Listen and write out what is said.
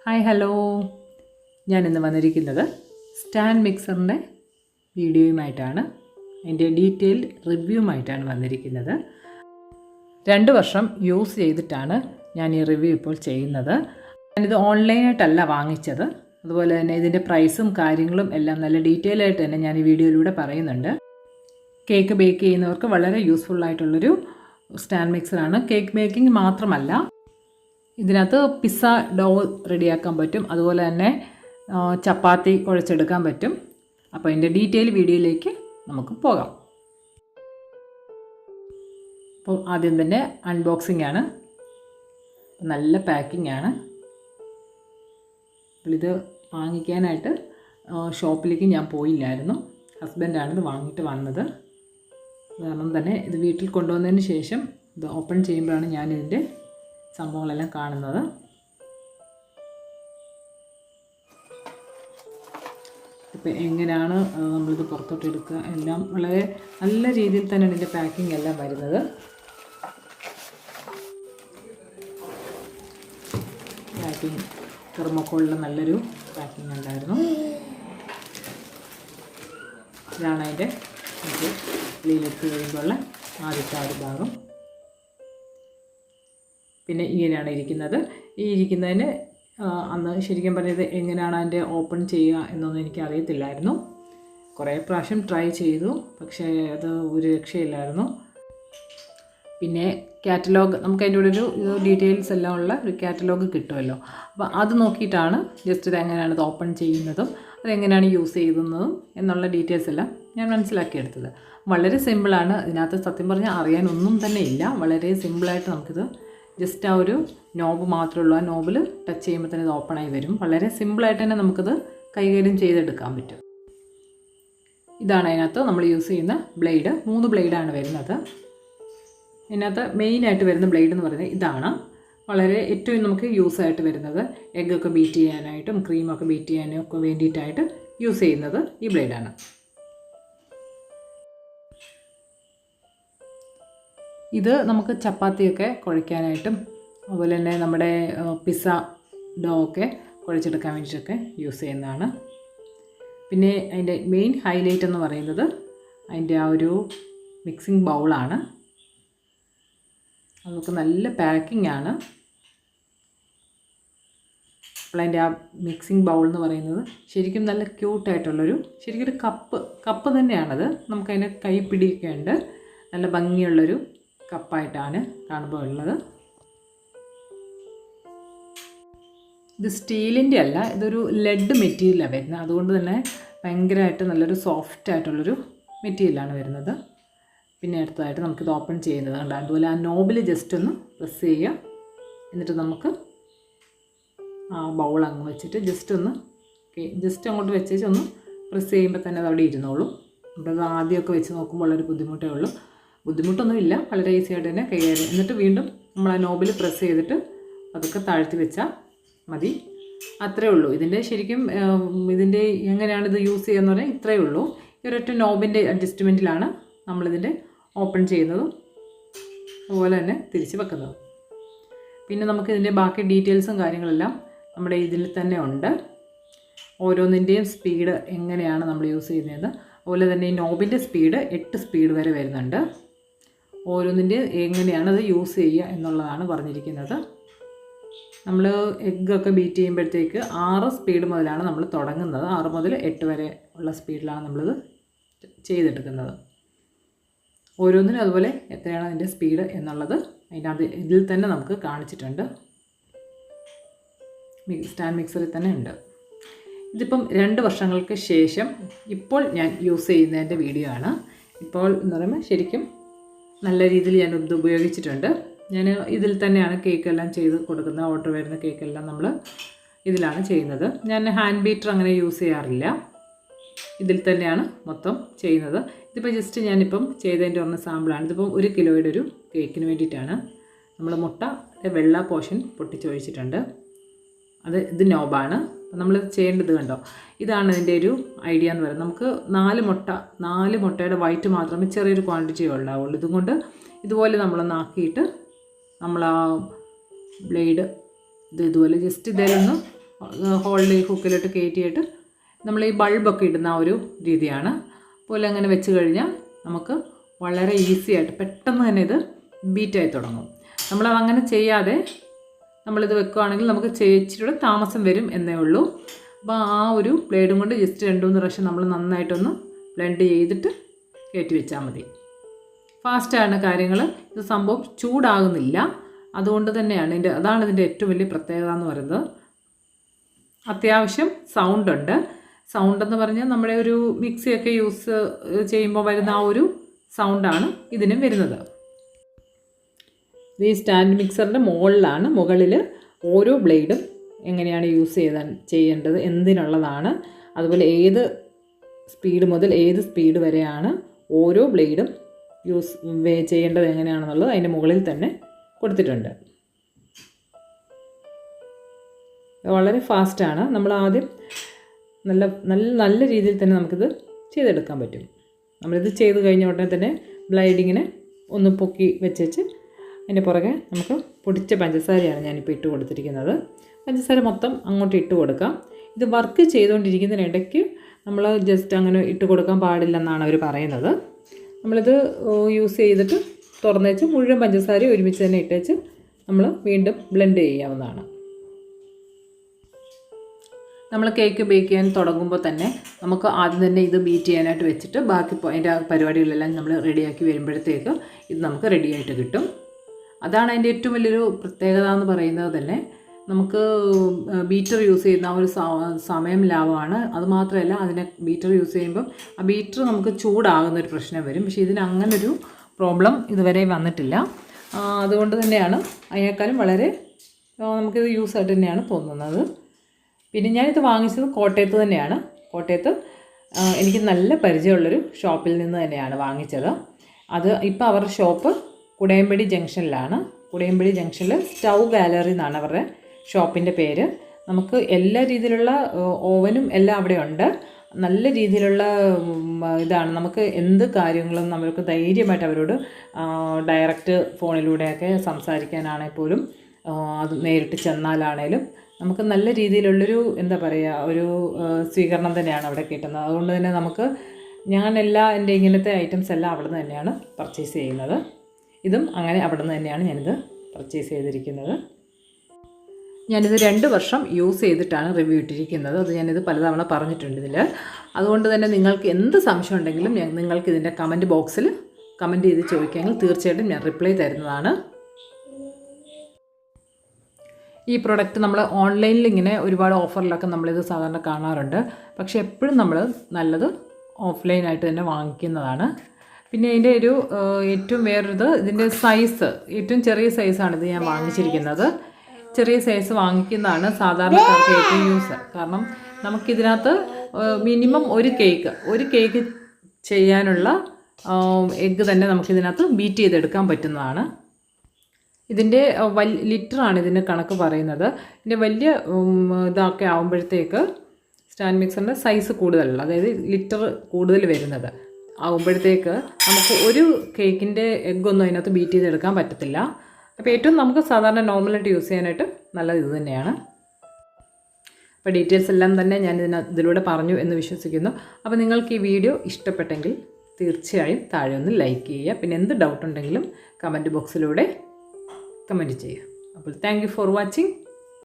Hi hello, ഞാനിന്ന് വന്നിരിക്കുന്നത് stand മിക്സറിൻ്റെ വീഡിയോയുമായിട്ടാണ്. അതിൻ്റെ ഡീറ്റെയിൽ റിവ്യൂമായിട്ടാണ് വന്നിരിക്കുന്നത്. 2 വർഷം യൂസ് ചെയ്തിട്ടാണ് ഞാൻ ഈ റിവ്യൂ ഇപ്പോൾ ചെയ്യുന്നത്. ഞാനിത് ഓൺലൈനായിട്ടല്ല വാങ്ങിച്ചത്. അതുപോലെ തന്നെ ഇതിൻ്റെ പ്രൈസും കാര്യങ്ങളും എല്ലാം നല്ല ഡീറ്റെയിൽ ആയിട്ട് തന്നെ ഞാൻ ഈ വീഡിയോയിലൂടെ പറയുന്നുണ്ട്. കേക്ക് ബേക്ക് ചെയ്യുന്നവർക്ക് വളരെ യൂസ്ഫുള്ളായിട്ടുള്ളൊരു സ്റ്റാൻഡ് മിക്സറാണ്. കേക്ക് ബേക്കിംഗ് മാത്രമല്ല, ഇതിനകത്ത് പിസ്സ ഡോ റെഡിയാക്കാൻ പറ്റും, അതുപോലെ തന്നെ ചപ്പാത്തി കുഴച്ചെടുക്കാൻ പറ്റും. അപ്പോൾ ഇതിൻ്റെ ഡീറ്റെയിൽ വീഡിയോയിലേക്ക് നമുക്ക് പോകാം. അപ്പോൾ ആദ്യം തന്നെ അൺബോക്സിംഗ് ആണ്. നല്ല പാക്കിംഗ് ആണ്. അപ്പോൾ ഇത് വാങ്ങിക്കാനായിട്ട് ഷോപ്പിലേക്ക് ഞാൻ പോയില്ലായിരുന്നു. ഹസ്ബൻഡാണ് ഇത് വാങ്ങിയിട്ട് വന്നത്. കാരണം തന്നെ ഇത് വീട്ടിൽ കൊണ്ടുവന്നതിന് ശേഷം ഇത് ഓപ്പൺ ചെയ്യുമ്പോഴാണ് ഞാനിതിൻ്റെ സംഭവങ്ങളെല്ലാം കാണുന്നത്. ഇപ്പം എങ്ങനെയാണ് നമ്മളിത് പുറത്തോട്ട് എടുക്കുക, എല്ലാം വളരെ നല്ല രീതിയിൽ തന്നെ ഇതിൻ്റെ പാക്കിംഗ് എല്ലാം വരുന്നത്. പാക്കിംഗ് തെർമോക്കോളിൽ നല്ലൊരു പാക്കിംഗ് ഉണ്ടായിരുന്നു. ഇതാണ് അതിൻ്റെ വെളിയിലെത്തി കഴിയുമ്പോഴുള്ള ആദ്യത്തെ ഒരു ഭാഗം. പിന്നെ ഇങ്ങനെയാണ് ഇരിക്കുന്നത്. ഈ ഇരിക്കുന്നതിന് അന്ന് ശരിക്കും പറഞ്ഞത് എങ്ങനെയാണ് അതിൻ്റെ ഓപ്പൺ ചെയ്യുക എന്നൊന്നും എനിക്കറിയത്തില്ലായിരുന്നു. കുറേ പ്രാവശ്യം ട്രൈ ചെയ്തു, പക്ഷേ അത് ഒരു രക്ഷയില്ലായിരുന്നു. പിന്നെ കാറ്റലോഗ്, നമുക്ക് അതിൻ്റെ കൂടെ ഒരു ഡീറ്റെയിൽസ് എല്ലാം ഉള്ള ഒരു കാറ്റലോഗ് കിട്ടുമല്ലോ. അപ്പോൾ അത് നോക്കിയിട്ടാണ് ജസ്റ്റ് ഇത് എങ്ങനെയാണ് ഇത് ഓപ്പൺ ചെയ്യുന്നതും അതെങ്ങനെയാണ് യൂസ് ചെയ്യുന്നതും എന്നുള്ള ഡീറ്റെയിൽസ് എല്ലാം ഞാൻ മനസ്സിലാക്കിയെടുത്തത്. വളരെ സിമ്പിളാണ്. ഇതിനകത്ത് സത്യം പറഞ്ഞാൽ അറിയാനൊന്നും തന്നെ ഇല്ല. വളരെ സിമ്പിളായിട്ട് നമുക്കിത് ജസ്റ്റ് ആ ഒരു നോബ് മാത്രമേ ഉള്ളൂ. ആ നോബിൽ ടച്ച് ചെയ്യുമ്പോൾ തന്നെ ഇത് ഓപ്പണായി വരും. വളരെ സിമ്പിളായിട്ട് തന്നെ നമുക്കിത് കൈകാര്യം ചെയ്തെടുക്കാൻ പറ്റും. ഇതാണ് അതിനകത്ത് നമ്മൾ യൂസ് ചെയ്യുന്ന ബ്ലേഡ്. 3 ബ്ലേഡാണ് വരുന്നത്. ഇതിനകത്ത് മെയിനായിട്ട് വരുന്ന ബ്ലേഡ് എന്ന് പറയുന്നത് ഇതാണ്. വളരെ ഏറ്റവും നമുക്ക് യൂസായിട്ട് വരുന്നത് എഗ്ഗൊക്കെ ബീറ്റ് ചെയ്യാനായിട്ടും ക്രീമൊക്കെ ബീറ്റ് ചെയ്യാനും ഒക്കെ വേണ്ടിയിട്ടായിട്ട് യൂസ് ചെയ്യുന്നത് ഈ ബ്ലേഡാണ്. ഇത് നമുക്ക് ചപ്പാത്തിയൊക്കെ കുഴയ്ക്കാനായിട്ടും അതുപോലെ തന്നെ നമ്മുടെ പിസ്സ ഡോ ഒക്കെ കുഴച്ചെടുക്കാൻ വേണ്ടിയിട്ടൊക്കെ യൂസ് ചെയ്യുന്നതാണ്. പിന്നെ അതിൻ്റെ മെയിൻ ഹൈലൈറ്റ് എന്ന് പറയുന്നത് അതിൻ്റെ ആ ഒരു മിക്സിംഗ് ബൗളാണ്. നമുക്ക് നല്ല പാക്കിംഗ് ആണ്. അപ്പോൾ അതിൻ്റെ ആ മിക്സിംഗ് ബൗൾ എന്ന് പറയുന്നത് ശരിക്കും നല്ല ക്യൂട്ടായിട്ടുള്ളൊരു ശരിക്കും ഒരു കപ്പ് തന്നെയാണത്. നമുക്കതിനെ കൈ പിടിക്കേണ്ട നല്ല ഭംഗിയുള്ളൊരു കപ്പായിട്ടാണ് കാണുമ്പോൾ ഉള്ളത്. ഇത് സ്റ്റീലിൻ്റെ അല്ല, ഇതൊരു ലെഡ് മെറ്റീരിയലാണ് വരുന്നത്. അതുകൊണ്ട് തന്നെ ഭയങ്കരമായിട്ട് നല്ലൊരു സോഫ്റ്റ് ആയിട്ടുള്ളൊരു മെറ്റീരിയലാണ് വരുന്നത്. പിന്നെ അടുത്തതായിട്ട് നമുക്കിത് ഓപ്പൺ ചെയ്യുന്നത് കണ്ട് അതുപോലെ ആ നോബിൽ ജസ്റ്റ് ഒന്ന് പ്രസ് ചെയ്യുക. എന്നിട്ട് നമുക്ക് ആ ബൗൾ അങ്ങ് വെച്ചിട്ട് ജസ്റ്റ് അങ്ങോട്ട് വെച്ചേച്ച് ഒന്ന് പ്രസ് ചെയ്യുമ്പോൾ തന്നെ അത് അവിടെ ഇരുന്നോളും. നമ്മളത് ആദ്യമൊക്കെ വെച്ച് നോക്കുമ്പോൾ ഉള്ളൊരു ബുദ്ധിമുട്ടേ ഉള്ളൂ. ബുദ്ധിമുട്ടൊന്നുമില്ല, വളരെ ഈസി ആയിട്ട് തന്നെ കൈകാര്യം. എന്നിട്ട് വീണ്ടും നമ്മൾ ആ നോബിൽ പ്രസ് ചെയ്തിട്ട് അതൊക്കെ താഴ്ത്തി വെച്ചാൽ മതി. അത്രയേ ഉള്ളൂ. ഇതിൻ്റെ ശരിക്കും ഇതിൻ്റെ എങ്ങനെയാണ് ഇത് യൂസ് ചെയ്യുകയെന്ന് പറഞ്ഞാൽ ഇത്രയേ ഉള്ളൂ. ഈ ഒരൊറ്റ നോബിൻ്റെ അഡ്ജസ്റ്റ്മെൻറ്റിലാണ് നമ്മളിതിൻ്റെ ഓപ്പൺ ചെയ്യുന്നതും അതുപോലെ തന്നെ തിരിച്ച് വെക്കുന്നതും. പിന്നെ നമുക്കിതിൻ്റെ ബാക്കി ഡീറ്റെയിൽസും കാര്യങ്ങളെല്ലാം നമ്മുടെ ഇതിൽ തന്നെ ഉണ്ട്. ഓരോന്നിൻ്റെയും സ്പീഡ് എങ്ങനെയാണ് നമ്മൾ യൂസ് ചെയ്യുന്നത്, അതുപോലെ തന്നെ ഈ നോബിൻ്റെ സ്പീഡ് 8 സ്പീഡ് വരെ വരുന്നുണ്ട്. ഓരോന്നിൻ്റെ എങ്ങനെയാണ് അത് യൂസ് ചെയ്യുക എന്നുള്ളതാണ് പറഞ്ഞിരിക്കുന്നത്. നമ്മൾ എഗ്ഗൊക്കെ ബീറ്റ് ചെയ്യുമ്പോഴത്തേക്ക് 6 സ്പീഡ് മുതലാണ് നമ്മൾ തുടങ്ങുന്നത്. 6 മുതൽ 8 വരെ ഉള്ള സ്പീഡിലാണ് നമ്മളിത് ചെയ്തെടുക്കുന്നത്. ഓരോന്നിനും അതുപോലെ എത്രയാണ് അതിൻ്റെ സ്പീഡ് എന്നുള്ളത് ഇതിൽ തന്നെ നമുക്ക് കാണിച്ചിട്ടുണ്ട്. സ്റ്റാൻഡ് മിക്സറിൽ തന്നെ ഉണ്ട്. ഇതിപ്പം 2 വർഷങ്ങൾക്ക് ശേഷം ഇപ്പോൾ ഞാൻ യൂസ് ചെയ്യുന്നതിൻ്റെ വീഡിയോ ആണ്. ഇപ്പോൾ എന്ന് പറയുമ്പോൾ ശരിക്കും നല്ല രീതിയിൽ ഞാൻ ഇത് ഉപയോഗിച്ചിട്ടുണ്ട്. ഞാൻ ഇതിൽ തന്നെയാണ് കേക്കെല്ലാം ചെയ്ത് കൊടുക്കുന്നത്. ഓർഡർ വരുന്ന കേക്കെല്ലാം നമ്മൾ ഇതിലാണ് ചെയ്യുന്നത്. ഞാൻ ഹാൻഡ് ബീറ്റർ അങ്ങനെ യൂസ് ചെയ്യാറില്ല. ഇതിൽ തന്നെയാണ് മൊത്തം ചെയ്യുന്നത്. ഇതിപ്പോൾ ജസ്റ്റ് ഞാനിപ്പം ചെയ്തതിൻ്റെ ഒന്ന് സാമ്പിളാണ്. ഇതിപ്പം 1 കിലോയുടെ ഒരു കേക്കിന് വേണ്ടിയിട്ടാണ്. നമ്മൾ മുട്ട വെള്ള പോർഷൻ പൊട്ടിച്ചൊഴിച്ചിട്ടുണ്ട്. ഇത് നോബാണ്. നമ്മൾ ചെയ്യേണ്ടത് കണ്ടോ, ഇതാണ് ഇതിൻ്റെ ഒരു ഐഡിയ എന്ന് പറയുന്നത്. നമുക്ക് 4 മുട്ടയുടെ വൈറ്റ് മാത്രമേ ചെറിയൊരു ക്വാണ്ടിറ്റി ഉണ്ടാവുള്ളൂ. ഇതുകൊണ്ട് ഇതുപോലെ നമ്മളൊന്നാക്കിയിട്ട് നമ്മൾ ആ ബ്ലേഡ് ഇതുപോലെ ജസ്റ്റ് ഇതിലൊന്ന് ഹോളിൽ ഹുക്കിലിട്ട് കയറ്റിയിട്ട് നമ്മൾ ഈ ബൾബൊക്കെ ഇടുന്ന ആ ഒരു രീതിയാണ്. പോലെ അങ്ങനെ വെച്ച് കഴിഞ്ഞാൽ നമുക്ക് വളരെ ഈസി ആയിട്ട് പെട്ടെന്ന് തന്നെ ഇത് ബീറ്റായി തുടങ്ങും. നമ്മൾ അങ്ങനെ ചെയ്യാതെ നമ്മളിത് വെക്കുകയാണെങ്കിൽ നമുക്ക് ഇച്ചിരിയുടെ താമസം വരും എന്നേ ഉള്ളൂ. അപ്പോൾ ആ ഒരു ബ്ലേഡും കൊണ്ട് ജസ്റ്റ് 2-3 പ്രാവശ്യം നമ്മൾ നന്നായിട്ടൊന്ന് ബ്ലെൻഡ് ചെയ്തിട്ട് കയറ്റി വെച്ചാൽ മതി. ഫാസ്റ്റാണ് കാര്യങ്ങൾ. ഇത് സംഭവം ചൂടാകുന്നില്ല. അതുകൊണ്ട് തന്നെയാണ് അതാണ് ഇതിൻ്റെ ഏറ്റവും വലിയ പ്രത്യേകത എന്ന് പറയുന്നത്. അത്യാവശ്യം സൗണ്ടുണ്ട്. സൗണ്ടെന്ന് പറഞ്ഞാൽ നമ്മുടെ ഒരു മിക്സിയൊക്കെ യൂസ് ചെയ്യുമ്പോൾ വരുന്ന ആ ഒരു സൗണ്ടാണ് ഇതിനും വരുന്നത്. ഈ സ്റ്റാൻഡ് മിക്സറിൻ്റെ മുകളിൽ ഓരോ ബ്ലേഡും എങ്ങനെയാണ് യൂസ് ചെയ്യേണ്ടത്, എന്തിനുള്ളതാണ്, അതുപോലെ ഏത് സ്പീഡ് മുതൽ ഏത് സ്പീഡ് വരെയാണ് ഓരോ ബ്ലേഡും ചെയ്യേണ്ടത് എങ്ങനെയാണെന്നുള്ളത് അതിൻ്റെ മുകളിൽ തന്നെ കൊടുത്തിട്ടുണ്ട്. വളരെ ഫാസ്റ്റാണ്. നമ്മൾ ആദ്യം നല്ല രീതിയിൽ തന്നെ നമുക്കിത് ചെയ്തെടുക്കാൻ പറ്റും. നമ്മളിത് ചെയ്ത് കഴിഞ്ഞ ഉടനെ തന്നെ ബ്ലേഡിങ്ങിനെ ഒന്ന് പൊക്കി വെച്ച് അതിൻ്റെ പുറകെ നമുക്ക് പൊടിച്ച പഞ്ചസാരയാണ് ഞാനിപ്പോൾ ഇട്ട് കൊടുത്തിരിക്കുന്നത്. പഞ്ചസാര മൊത്തം അങ്ങോട്ട് ഇട്ട് കൊടുക്കാം. ഇത് വർക്ക് ചെയ്തുകൊണ്ടിരിക്കുന്നതിനിടയ്ക്ക് നമ്മൾ ജസ്റ്റ് അങ്ങനെ ഇട്ട് കൊടുക്കാൻ പാടില്ലെന്നാണ് അവർ പറയുന്നത്. നമ്മളിത് യൂസ് ചെയ്തിട്ട് തുറന്ന് വെച്ച് മുഴുവൻ പഞ്ചസാര ഒരുമിച്ച് തന്നെ ഇട്ടേച്ച് നമ്മൾ വീണ്ടും ബ്ലെൻഡ് ചെയ്യാവുന്നതാണ്. നമ്മൾ കേക്ക് ബേക്ക് ചെയ്യാൻ തുടങ്ങുമ്പോൾ തന്നെ നമുക്ക് ആദ്യം തന്നെ ഇത് ബീറ്റ് ചെയ്യാനായിട്ട് വെച്ചിട്ട് ബാക്കി അതിൻ്റെ പരിപാടികളെല്ലാം നമ്മൾ റെഡിയാക്കി വരുമ്പോഴത്തേക്ക് ഇത് നമുക്ക് റെഡിയായിട്ട് കിട്ടും. അതാണ് അതിൻ്റെ ഏറ്റവും വലിയൊരു പ്രത്യേകത എന്ന് പറയുന്നത് തന്നെ. നമുക്ക് ബീറ്റർ യൂസ് ചെയ്യുന്ന ഒരു സമയം ലാഭമാണ്. അതുമാത്രമല്ല, അതിനെ ബീറ്റർ യൂസ് ചെയ്യുമ്പം ആ ബീറ്റർ നമുക്ക് ചൂടാകുന്നൊരു പ്രശ്നം വരും. പക്ഷേ ഇതിന് അങ്ങനൊരു പ്രോബ്ലം ഇതുവരെ വന്നിട്ടില്ല. അതുകൊണ്ട് തന്നെയാണ് അതിനേക്കാളും വളരെ നമുക്കിത് യൂസ് ആയിട്ട് തന്നെയാണ് തോന്നുന്നത്. പിന്നെ ഞാനിത് വാങ്ങിച്ചത് കോട്ടയത്ത് തന്നെയാണ്. കോട്ടയത്ത് എനിക്ക് നല്ല പരിചയമുള്ളൊരു ഷോപ്പിൽ നിന്ന് തന്നെയാണ് വാങ്ങിച്ചത്. അത് ഇപ്പോൾ അവരുടെ ഷോപ്പ് കുടയമ്പടി ജംഗ്ഷനിലാണ്. കുടയമ്പടി ജംഗ്ഷനിൽ സ്റ്റൗ ഗാലറി എന്നാണ് അവരുടെ ഷോപ്പിൻ്റെ പേര്. നമുക്ക് എല്ലാ രീതിയിലുള്ള ഓവനും എല്ലാം അവിടെ ഉണ്ട്. നല്ല രീതിയിലുള്ള ഇതാണ്. നമുക്ക് എന്ത് കാര്യങ്ങളും നമുക്ക് ധൈര്യമായിട്ട് അവരോട് ഡയറക്റ്റ് ഫോണിലൂടെയൊക്കെ സംസാരിക്കാനാണെങ്കിൽ പോലും അത് നേരിട്ട് ചെന്നാലാണേലും നമുക്ക് നല്ല രീതിയിലുള്ളൊരു എന്താ പറയുക ഒരു സ്വീകരണം തന്നെയാണ് അവിടെ കിട്ടുന്നത്. അതുകൊണ്ട് തന്നെ നമുക്ക് എൻ്റെ ഇങ്ങനത്തെ ഐറ്റംസ് എല്ലാം അവിടെ നിന്ന് തന്നെയാണ് പർച്ചേസ് ചെയ്യുന്നത്. ഇതും അങ്ങനെ അവിടെ നിന്ന് തന്നെയാണ് ഞാനിത് പർച്ചേസ് ചെയ്തിരിക്കുന്നത്. ഞാനിത് 2 വർഷം യൂസ് ചെയ്തിട്ടാണ് റിവ്യൂ ഇട്ടിരിക്കുന്നത്. അത് ഞാനിത് പലതവണ പറഞ്ഞിട്ടുണ്ട് ഇതിൽ. അതുകൊണ്ട് തന്നെ നിങ്ങൾക്ക് എന്ത് സംശയം ഉണ്ടെങ്കിലും നിങ്ങൾക്ക് ഇതിൻ്റെ കമൻറ്റ് ബോക്സിൽ കമൻറ്റ് ചെയ്ത് ചോദിക്കുകയെങ്കിൽ തീർച്ചയായിട്ടും ഞാൻ റിപ്ലൈ തരുന്നതാണ്. ഈ പ്രൊഡക്റ്റ് നമ്മൾ ഓൺലൈനിൽ ഇങ്ങനെ ഒരുപാട് ഓഫറിലൊക്കെ നമ്മളിത് സാധാരണ കാണാറുണ്ട്. പക്ഷേ എപ്പോഴും നമ്മൾ നല്ലത് ഓഫ്ലൈനായിട്ട് തന്നെ വാങ്ങിക്കുന്നതാണ്. പിന്നെ ഇതിൻ്റെ ഒരു ഏറ്റവും വേറൊരിത് ഇതിൻ്റെ സൈസ് ഏറ്റവും ചെറിയ സൈസാണിത് ഞാൻ വാങ്ങിച്ചിരിക്കുന്നത്. ചെറിയ സൈസ് വാങ്ങിക്കുന്നതാണ് സാധാരണക്കാർക്ക് ഏറ്റവും യൂസ്. കാരണം നമുക്കിതിനകത്ത് മിനിമം ഒരു കേക്ക് ചെയ്യാനുള്ള എഗ്ഗ് തന്നെ നമുക്കിതിനകത്ത് ബീറ്റ് ചെയ്തെടുക്കാൻ പറ്റുന്നതാണ്. ഇതിൻ്റെ ലിറ്ററാണ് ഇതിൻ്റെ കണക്ക് പറയുന്നത്. ഇതിൻ്റെ വലിയ ഇതൊക്കെ ആകുമ്പോഴത്തേക്ക് സ്റ്റാൻഡ് മിക്സറിൻ്റെ സൈസ് കൂടുതലുള്ള, അതായത് ലിറ്റർ കൂടുതൽ വരുന്നത് ആകുമ്പോഴത്തേക്ക് നമുക്ക് ഒരു കേക്കിൻ്റെ എഗ്ഗൊന്നും അതിനകത്ത് ബീറ്റ് ചെയ്തെടുക്കാൻ പറ്റത്തില്ല. അപ്പോൾ ഏറ്റവും നമുക്ക് സാധാരണ നോർമലായിട്ട് യൂസ് ചെയ്യാനായിട്ട് നല്ലത് ഇത് തന്നെയാണ്. അപ്പോൾ ഡീറ്റെയിൽസ് എല്ലാം തന്നെ ഞാൻ ഇതിലൂടെ പറഞ്ഞു എന്ന് വിശ്വസിക്കുന്നു. അപ്പോൾ നിങ്ങൾക്ക് ഈ വീഡിയോ ഇഷ്ടപ്പെട്ടെങ്കിൽ തീർച്ചയായും താഴെ ഒന്ന് ലൈക്ക് ചെയ്യുക. പിന്നെ എന്ത് ഡൗട്ട് ഉണ്ടെങ്കിലും കമൻറ്റ് ബോക്സിലൂടെ കമൻറ്റ് ചെയ്യുക. അപ്പോൾ താങ്ക് യു ഫോർ വാച്ചിങ്.